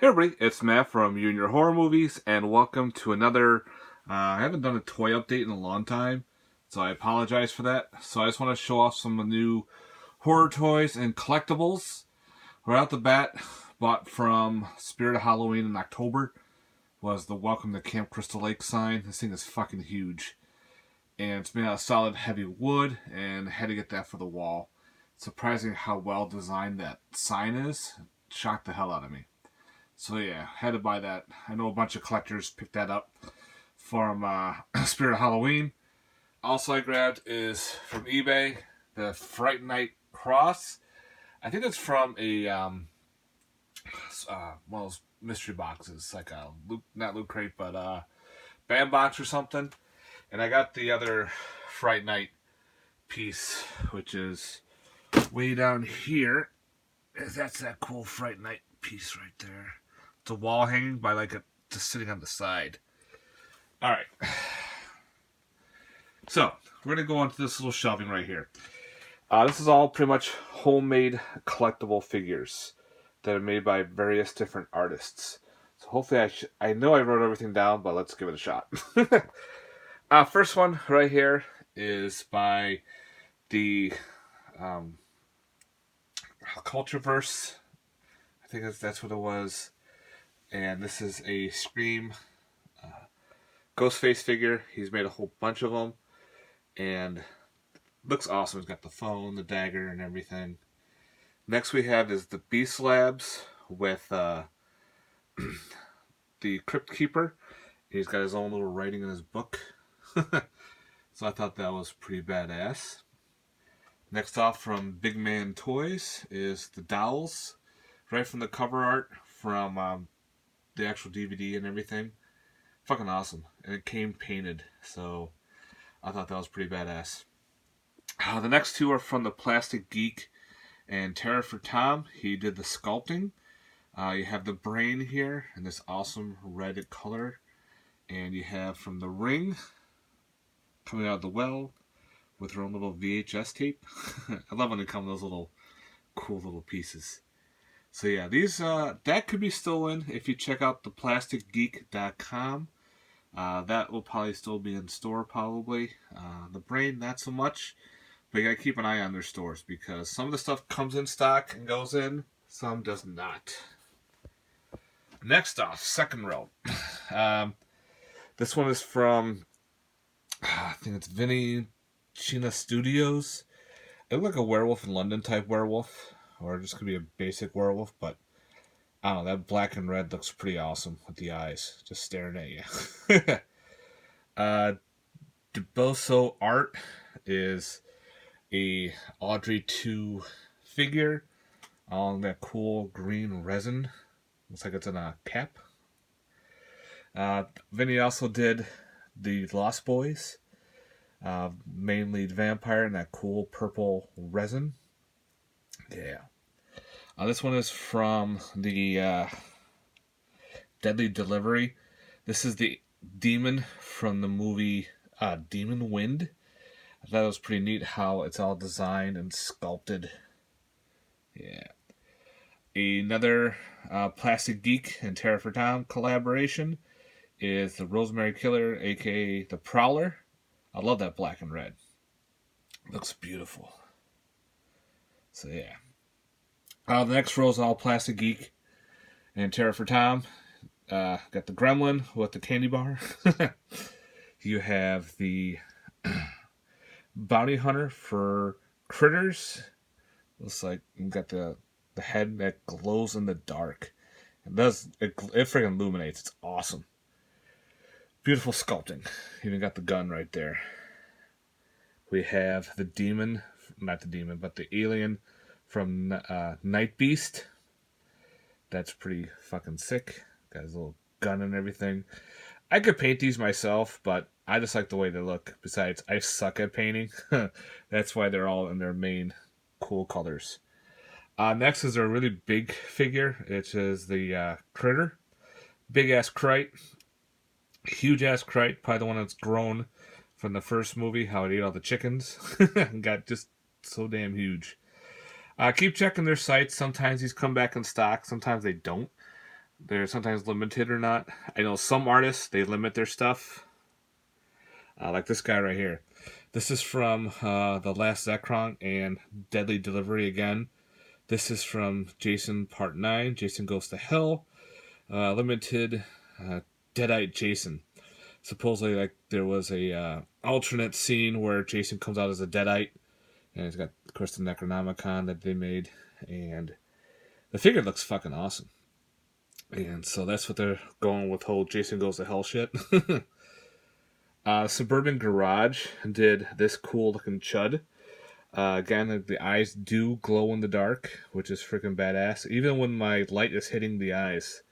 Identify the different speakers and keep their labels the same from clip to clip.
Speaker 1: Hey everybody, it's Matt from You and Your Horror Movies, and welcome to another. I haven't done a toy update in a long time, so I apologize for that. So I just want to show off some new horror toys and collectibles. Right out the bat, bought from Spirit of Halloween in October, was the Welcome to Camp Crystal Lake sign. This thing is fucking huge, and it's made out of solid heavy wood, and I had to get that for the wall. Surprising how well designed that sign is. It shocked the hell out of me. So yeah, had to buy that. I know a bunch of collectors picked that up from Spirit of Halloween. Also I grabbed is from eBay, the Fright Night Cross. I think it's from a one of those mystery boxes, like a not Loot Crate, but Band Box or something. And I got the other Fright Night piece, which is way down here. That's that cool Fright Night piece right there. It's a wall hanging by just sitting on the side. All right. So we're gonna go onto this little shelving right here. This is all pretty much homemade collectible figures that are made by various different artists. So hopefully I know I wrote everything down, but let's give it a shot. First one right here is by the Cultureverse. I think that's what it was. And this is a Scream Ghostface figure. He's made a whole bunch of them. And looks awesome. He's got the phone, the dagger, and everything. Next we have is the Beast Labs with the Crypt Keeper. He's got his own little writing in his book. So I thought that was pretty badass. Next off from Big Man Toys is the Dowls. Right from the cover art from the actual DVD and everything. Fucking awesome. And it came painted, so I thought that was pretty badass. The next two are from the Plastic Geek and Terror for Tom. He did the sculpting. You have the brain here in this awesome red color. And you have from the Ring coming out of the well with her own little VHS tape. I love when they come in those little cool little pieces. So yeah, these that could be stolen if you check out theplasticgeek.com. That will probably still be in store probably. The brain, not so much. But you gotta keep an eye on their stores because some of the stuff comes in stock and goes in, some does not. Next off, second row. This one is from, I think it's Vinny China Studios. It looked like a Werewolf in London type werewolf. Or just could be a basic werewolf, but I don't know, that black and red looks pretty awesome with the eyes just staring at you. DeBoso Art is a Audrey 2 figure on that cool green resin. Looks like it's in a cap. Vinny also did the Lost Boys. Main lead vampire in that cool purple resin. Yeah. This one is from the Deadly Delivery. This is the demon from the movie Demon Wind. I thought it was pretty neat how it's all designed and sculpted. Yeah. Another Plastic Geek and Terror for Tom collaboration is the Rosemary Killer, aka the Prowler. I love that black and red. Looks beautiful. So yeah. The next row is all Plastic Geek and Terror for Tom. Got the Gremlin with the candy bar. You have the Bounty Hunter for Critters. Looks like you got the head that glows in the dark. It freaking illuminates. It's awesome. Beautiful sculpting. Even got the gun right there. We have the demon, not the demon, but the alien from Night Beast. That's pretty fucking sick. Got his little gun and everything. I could paint these myself, but I just like the way they look. Besides, I suck at painting. That's why they're all in their main cool colors. Next is a really big figure. It is the Critter. Big ass Krite. Huge ass Krite. Probably the one that's grown from the first movie, how it ate all the chickens. Got just so damn huge. Keep checking their sites. Sometimes these come back in stock. Sometimes they don't. They're sometimes limited or not. I know some artists, they limit their stuff. Like this guy right here. This is from The Last Zekrom and Deadly Delivery again. This is from Jason Part 9, Jason Goes to Hell. Limited Deadite Jason. Supposedly, like, there was a alternate scene where Jason comes out as a Deadite. And he's got, of course, the Necronomicon that they made. And the figure looks fucking awesome. And so that's what they're going with, whole Jason Goes to Hell shit. Suburban Garage did this cool looking chud. Again, the eyes do glow in the dark, which is freaking badass. Even when my light is hitting the eyes,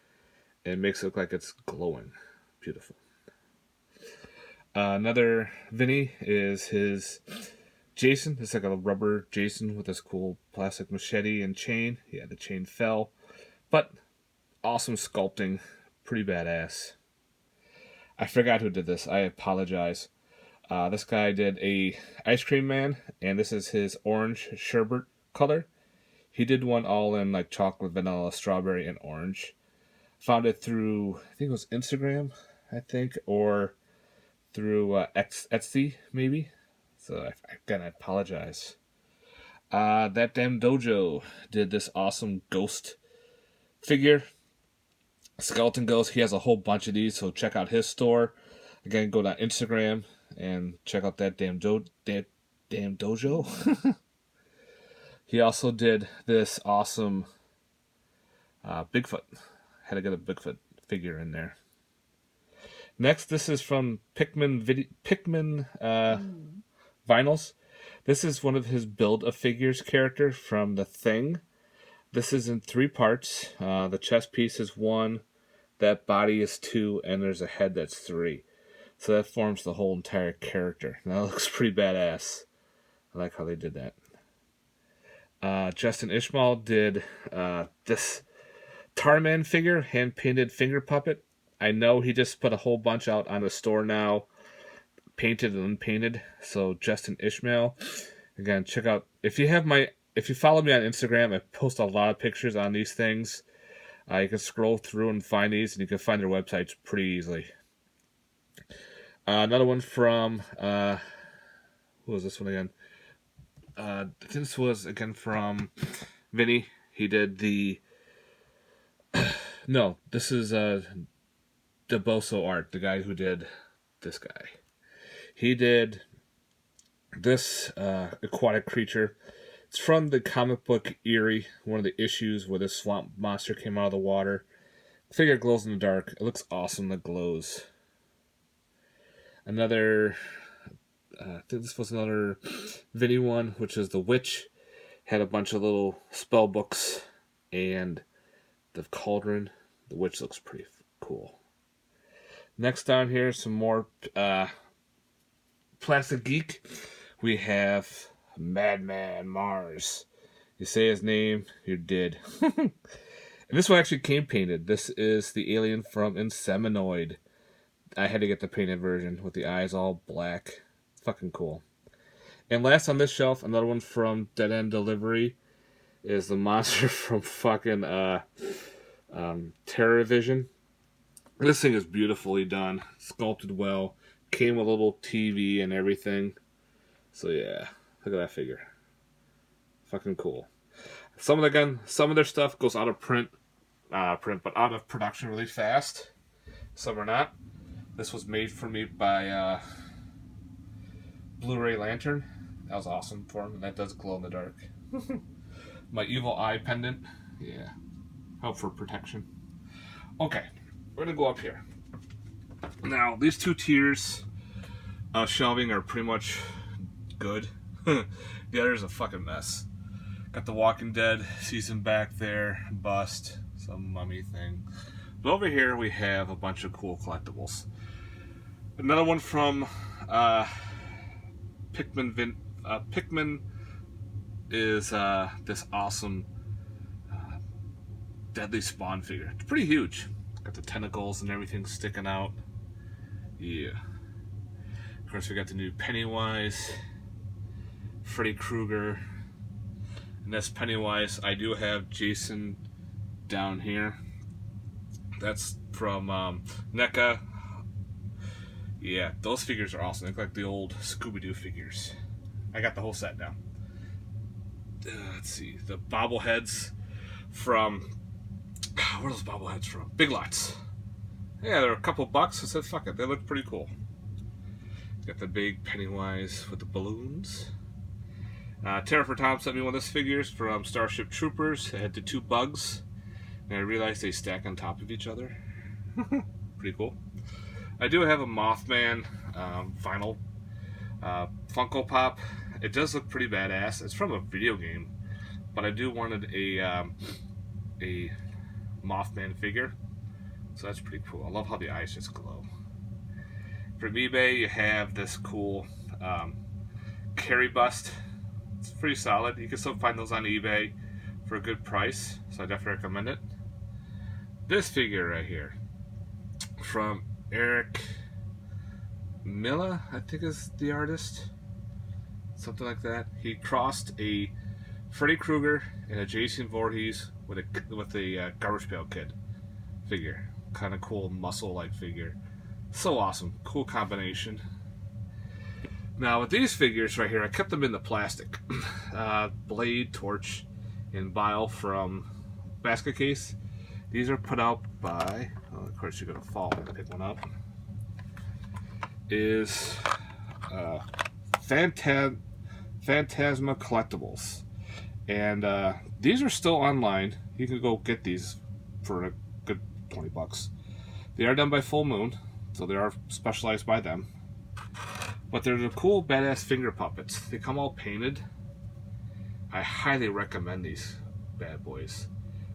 Speaker 1: it makes it look like it's glowing. Beautiful. Another Vinny is his Jason. It's like a rubber Jason with this cool plastic machete and chain. Yeah, the chain fell. But awesome sculpting. Pretty badass. I forgot who did this. I apologize. This guy did a Ice Cream Man, and this is his orange sherbet color. He did one all in like chocolate, vanilla, strawberry, and orange. Found it through, I think it was Instagram, or through Etsy, maybe. So again, I apologize. That Damn Dojo did this awesome ghost figure. Skeleton Ghost. He has a whole bunch of these, so check out his store. Again, go to Instagram and check out that Damn Dojo. He also did this awesome Bigfoot. Had to get a Bigfoot figure in there. Next, this is from Pikmin Vinyls. This is one of his Build-A-Figures character from The Thing. This is in 3 parts. The chest piece is 1, that body is 2, and there's a head that's 3. So that forms the whole entire character. And that looks pretty badass. I like how they did that. Justin Ishmael did this Tarman figure, hand-painted finger puppet. I know he just put a whole bunch out on the store now, painted and unpainted. So Justin Ishmael, again, check out, if you follow me on Instagram, I post a lot of pictures on these things. You can scroll through and find these, and you can find their websites pretty easily. Another one from who was this one again? This was again from Vinny. He did the no. This is DeBoso Art, the guy who did this guy. He did this aquatic creature. It's from the comic book Eerie, one of the issues where this swamp monster came out of the water. The figure glows in the dark. It looks awesome. It glows. Another, I think this was another Vinny one, which is the Witch. Had a bunch of little spell books and the cauldron. The Witch looks pretty cool. Next down here, some more Plastic Geek. We have Madman Mars. You say his name, you're dead. And this one actually came painted. This is the alien from Inseminoid. I had to get the painted version with the eyes all black. Fucking cool. And last on this shelf, another one from Dead End Delivery is the monster from fucking Terror Vision. This thing is beautifully done. Sculpted well. Came with a little TV and everything. So yeah, look at that figure. Fucking cool. Some of their stuff goes out of but out of production really fast. Some are not. This was made for me by Blu-ray Lantern. That was awesome for him, and that does glow in the dark. My evil eye pendant. Yeah. Help for protection. Okay, we're gonna go up here. Now, these 2 tiers of shelving are pretty much good. The other's a fucking mess. Got the Walking Dead season back there, bust, some mummy thing. But over here we have a bunch of cool collectibles. Another one from Pikmin is this awesome Deadly Spawn figure. It's pretty huge. Got the tentacles and everything sticking out. Yeah. Of course, we got the new Pennywise, Freddy Krueger, and that's Pennywise. I do have Jason down here. That's from NECA. Yeah, those figures are awesome. They look like the old Scooby-Doo figures. I got the whole set now. Let's see. The bobbleheads from... Where are those bobbleheads from? Big Lots. Yeah, they're a couple bucks. I said, fuck it. They look pretty cool. Got the big Pennywise with the balloons. Tara for Tom sent me one of those figures from Starship Troopers. It had the 2 bugs. And I realized they stack on top of each other. Pretty cool. I do have a Mothman vinyl Funko Pop. It does look pretty badass. It's from a video game, but I do wanted a Mothman figure, so that's pretty cool. I love how the eyes just glow. From eBay, you have this cool Carrie bust. It's pretty solid. You can still find those on eBay for a good price, so I definitely recommend it. This figure right here from Eric Milla, I think is the artist, something like that. He crossed a Freddy Krueger and a Jason Voorhees with a Garbage Pail Kid figure. Kind of cool muscle-like figure. So awesome, cool combination. Now with these figures right here, I kept them in the plastic. Blade, Torch, and Bile from Basket Case. These are put out by, well, of course you're going to fall when I pick one up, is Phantasma Collectibles. And these are still online. You can go get these for a good 20 bucks. They are done by Full Moon, so they are specialized by them. But they're the cool, badass finger puppets. They come all painted. I highly recommend these bad boys.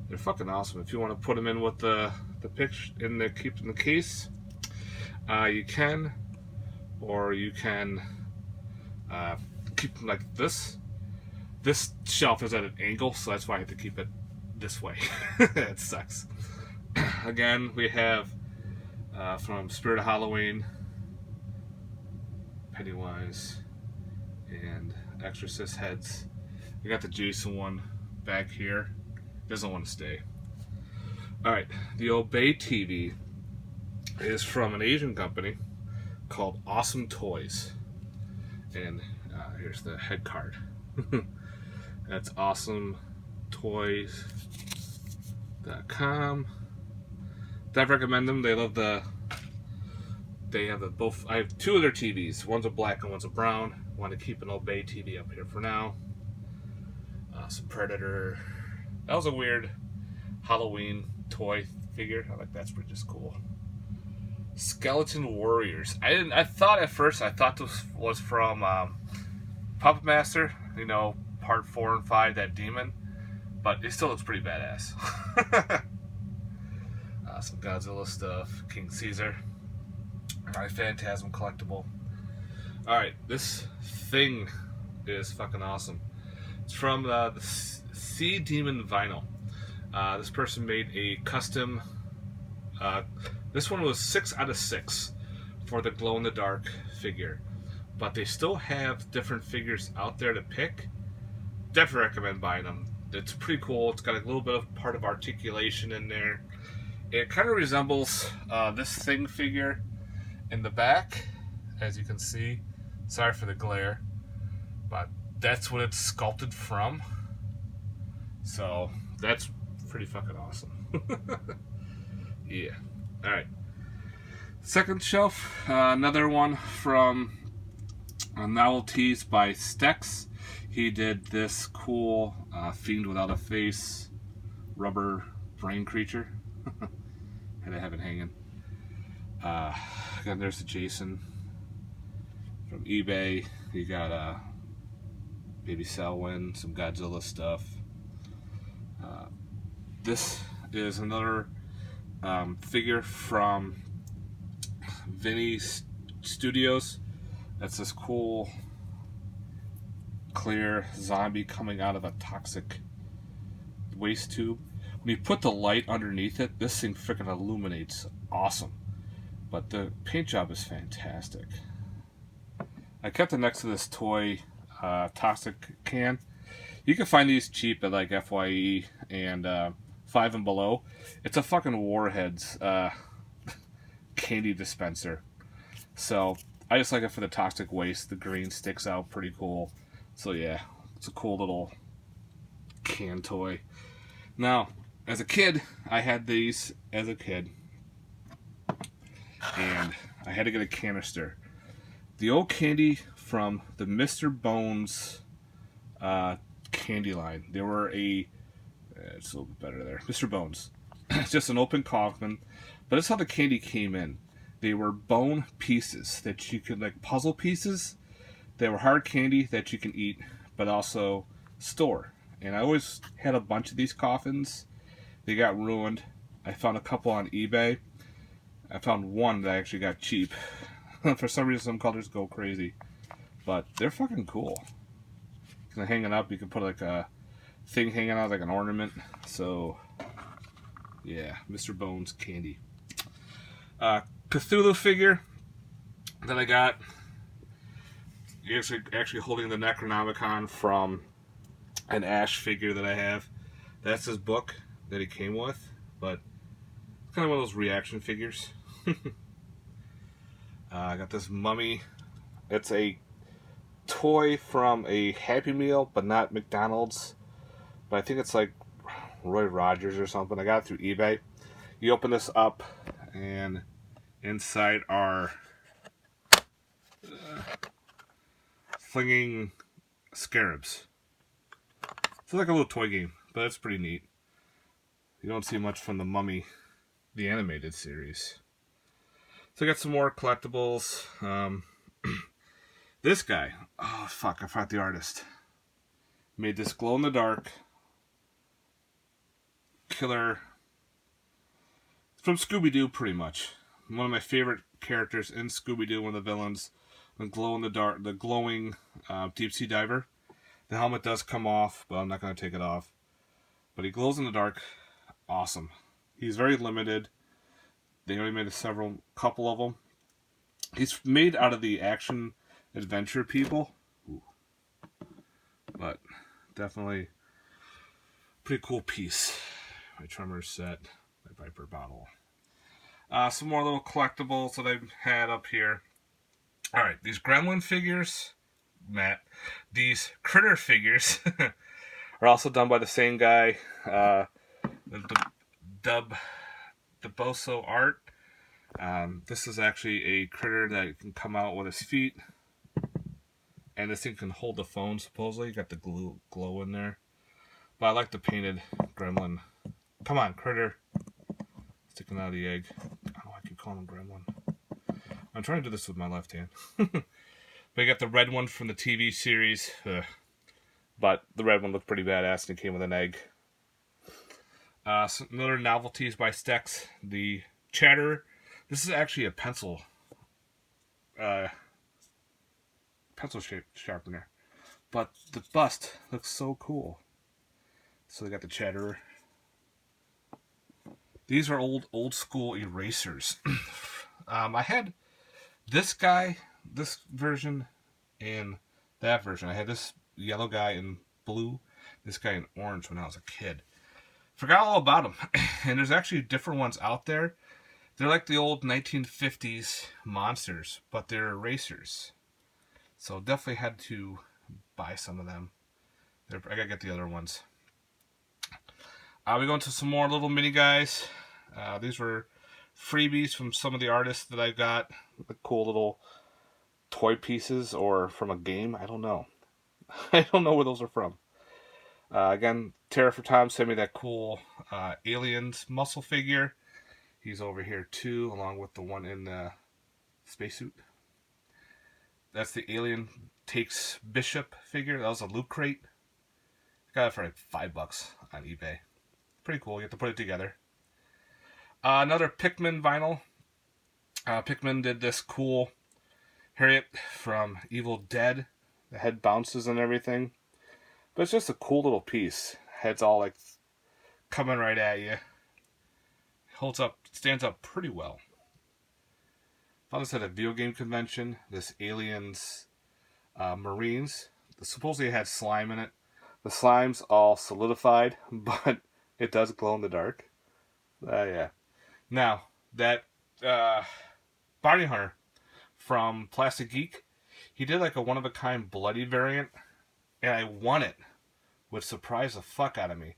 Speaker 1: They're fucking awesome. If you want to put them in with the picture in the keep in the case, you can, or you can keep them like this. This shelf is at an angle, so that's why I have to keep it this way. It sucks. Again, we have from Spirit of Halloween, Pennywise, and Exorcist heads. We got the Jason one back here. Doesn't want to stay. Alright, the Obey TV is from an Asian company called Awesome Toys. And here's the head card. That's awesometoys.com. I recommend them. They love they have both. I have 2 of their TVs. One's a black and one's a brown. I want to keep an Obey TV up here for now. Some Predator. That was a weird Halloween toy figure. I like that's pretty just cool. Skeleton Warriors. I thought at first this was from Puppet Master. You know, part 4 and 5, that demon. But it still looks pretty badass. Some Godzilla stuff. King Caesar. Alright, Phantasm collectible. Alright, this thing is fucking awesome. It's from the Sea Demon vinyl. This person made a custom. This one was 6 out of 6 for the glow-in-the-dark figure, but they still have different figures out there to pick. Definitely recommend buying them. It's pretty cool. It's got a little bit of part of articulation in there. It kind of resembles this Thing figure in the back, as you can see. Sorry for the glare, but that's what it's sculpted from. So that's pretty fucking awesome. Yeah. Alright. Second shelf, another one from Novelties by Stex. He did this cool Fiend Without a Face rubber brain creature. Had to have it hanging. Again, there's the Jason from eBay. You got Baby Selwyn, some Godzilla stuff. This is another figure from Vinny Studios. That's this cool clear zombie coming out of a toxic waste tube. When you put the light underneath it, this thing freaking illuminates. Awesome. But the paint job is fantastic. I kept it next to this toy toxic can. You can find these cheap at like FYE and 5 and below. It's a fucking Warheads candy dispenser. So I just like it for the toxic waste. The green sticks out pretty cool. So yeah, it's a cool little can toy. Now, as a kid, I had these as a kid, and I had to get a canister. The old candy from the Mr. Bones candy line. They were it's a little bit better there. Mr. Bones. It's just an open coffin, but that's how the candy came in. They were bone pieces that you could, like puzzle pieces. They were hard candy that you can eat, but also store. And I always had a bunch of these coffins. They got ruined. I found a couple on eBay. I found one that I actually got cheap. For some reason, some colors go crazy. But they're fucking cool. You can hang it up. You can put like a thing hanging out like an ornament. So, yeah. Mr. Bones candy. Cthulhu figure that I got. Actually holding the Necronomicon from an Ash figure that I have. That's his book that he came with. But it's kind of one of those reaction figures. I got this mummy. It's a toy from a Happy Meal, but not McDonald's. But I think it's like Roy Rogers or something. I got it through eBay. You open this up, and inside are flinging scarabs. It's like a little toy game, but it's pretty neat. You don't see much from the Mummy, the animated series. So I got some more collectibles. This guy, oh fuck, I forgot the artist. Made this glow-in-the-dark killer from Scooby-Doo, pretty much. One of my favorite characters in Scooby-Doo, one of the villains, the glow-in-the-dark, the glowing deep-sea diver. The helmet does come off, but I'm not going to take it off. But he glows in the dark. Awesome. He's very limited. They only made a couple of them. He's made out of the action adventure people. Ooh. But definitely pretty cool piece. My Tremor set, my Viper bottle. Some more little collectibles that I've had up here. Alright, these Gremlin figures, Matt, these Critter figures are also done by the same guy, the Boso Art. This is actually a critter that can come out with his feet. And this thing can hold the phone, supposedly. Got the glow in there. But I like the painted gremlin. Come on, critter. Sticking out of the egg. I don't know why I keep calling him gremlin. I'm trying to do this with my left hand. But you got the red one from the TV series. But the red one looked pretty badass and it came with an egg. Some other novelties by Stex. The Chatter. This is actually a pencil sharpener. But the bust looks so cool. So they got the Chatterer. These are old school erasers. I had this guy, this version, and that version. I had this yellow guy in blue, this guy in orange when I was a kid. Forgot all about them. And there's actually different ones out there. They're like the old 1950s monsters, but they're erasers. So definitely had to buy some of them. I gotta get the other ones. We go into some more little mini guys. These were freebies from some of the artists that I got. The cool little toy pieces or from a game. I don't know. I don't know where those are from. Again, Terra for Tom sent me that cool Aliens muscle figure. He's over here too, along with the one in the spacesuit. That's the Alien Takes Bishop figure. That was a loot crate. Got it for like $5 on eBay. Pretty cool. You have to put it together. Another Pikmin vinyl. Pikmin did this cool Harriet from Evil Dead. The head bounces and everything. But it's just a cool little piece. Head's all like coming right at you. Holds up, stands up pretty well. Found this at a video game convention. This Aliens Marines. Supposedly it had slime in it. The slime's all solidified, but It does glow in the dark. Yeah. Now, that uh, Bounty Hunter from Plastic Geek, he did like a one-of-a-kind bloody variant, and I won it, which surprised the fuck out of me.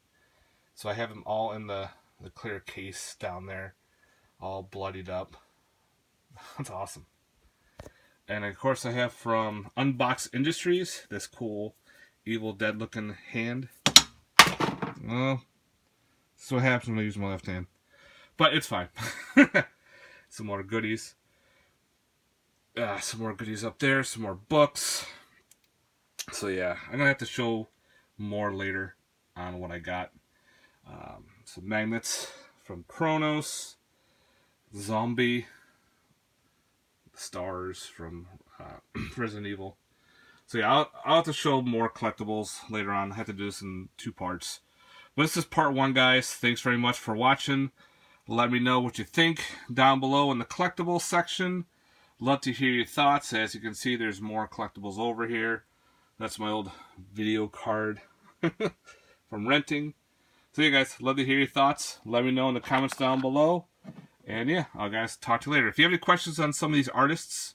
Speaker 1: So I have them all in the clear case down there, all bloodied up. That's awesome. And of course I have from Unbox Industries, this cool Evil Dead looking hand. Well, this is what happens when I use my left hand. But it's fine. Some more goodies. Some more goodies up there. Some more books. So yeah, I'm going to have to show more later on what I got. Some magnets from Kronos. Zombie. Stars from Resident Evil. So yeah, I'll have to show more collectibles later on. I have to do this in 2 parts. But this is part 1, guys. Thanks very much for watching. Let me know what you think down below in the collectibles section. Love to hear your thoughts. As you can see, there's more collectibles over here. That's my old video card from renting. So yeah, guys, love to hear your thoughts. Let me know in the comments down below. And yeah, I'll guys talk to you later. If you have any questions on some of these artists,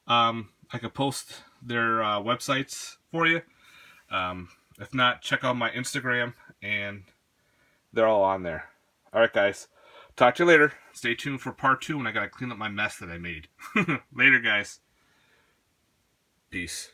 Speaker 1: I could post their websites for you. If not, check out my Instagram, and they're all on there. All right, guys. Talk to you later. Stay tuned for part 2, and I got to clean up my mess that I made. Later, guys. Peace.